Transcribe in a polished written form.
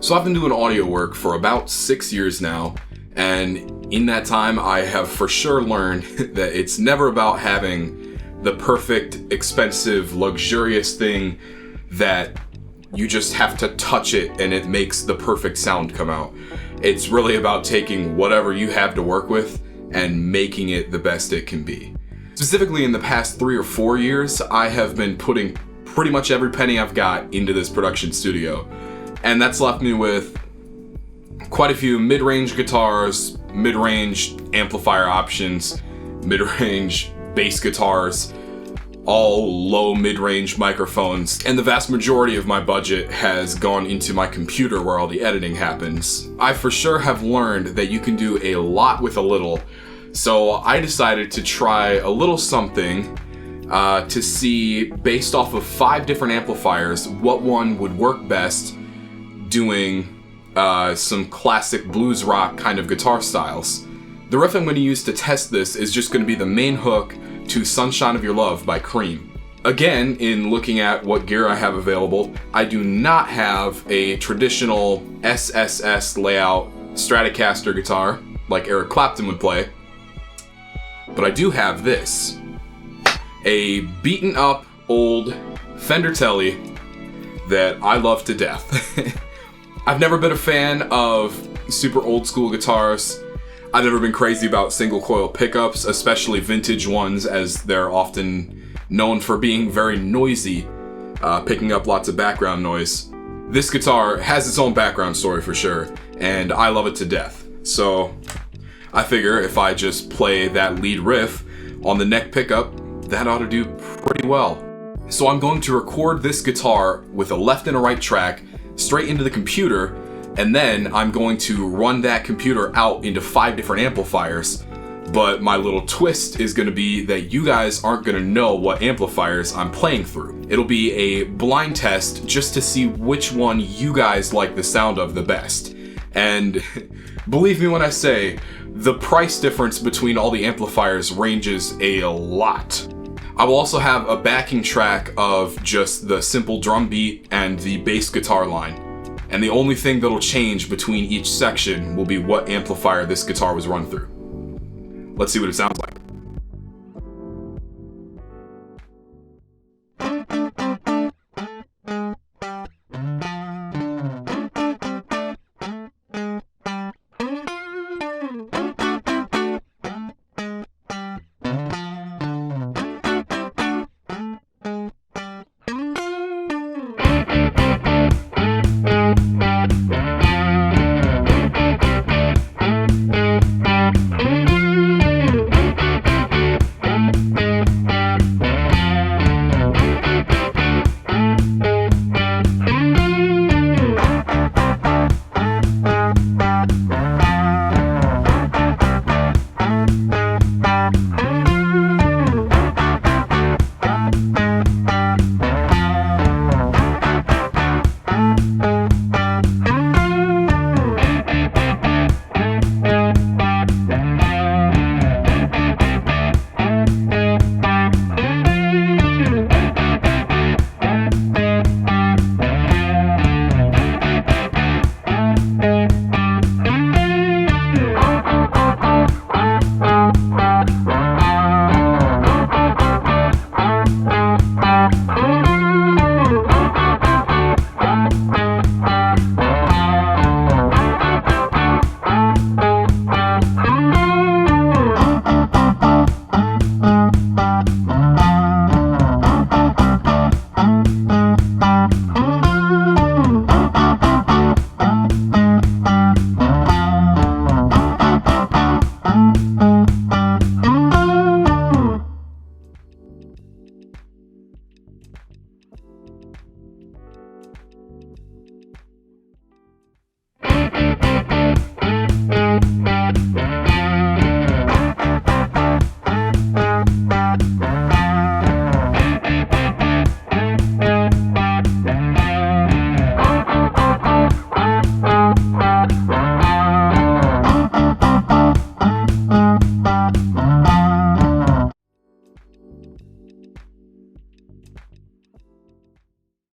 So I've been doing audio work for about 6 years now, and in that time I have for sure learned that it's never about having the perfect, expensive, luxurious thing that you just have to touch it and it makes the perfect sound come out. It's really about taking whatever you have to work with and making it the best it can be. Specifically in the past 3 or 4 years, I have been putting pretty much every penny I've got into this production studio. And that's left me with quite a few mid-range guitars, mid-range amplifier options, mid-range bass guitars, all low mid-range microphones, and the vast majority of my budget has gone into my computer where all the editing happens. I for sure have learned that you can do a lot with a little, so I decided to try a little something to see, based off of 5 different amplifiers, what one would work best doing some classic blues rock kind of guitar styles. The riff I'm going to use to test this is just going to be the main hook to Sunshine of Your Love by Cream. Again, in looking at what gear I have available, I do not have a traditional SSS layout Stratocaster guitar like Eric Clapton would play, but I do have this. A beaten up old Fender Tele that I love to death. I've never been a fan of super old school guitars. I've never been crazy about single coil pickups, especially vintage ones, as they're often known for being very noisy, picking up lots of background noise. This guitar has its own background story for sure, and I love it to death. So I figure if I just play that lead riff on the neck pickup, that ought to do pretty well. So I'm going to record this guitar with a left and a right track straight into the computer, and then I'm going to run that computer out into 5 different amplifiers. But my little twist is going to be that you guys aren't going to know what amplifiers I'm playing through. It'll be a blind test just to see which one you guys like the sound of the best. And believe me when I say, the price difference between all the amplifiers ranges a lot. I will also have a backing track of just the simple drum beat and the bass guitar line. And the only thing that'll change between each section will be what amplifier this guitar was run through. Let's see what it sounds like.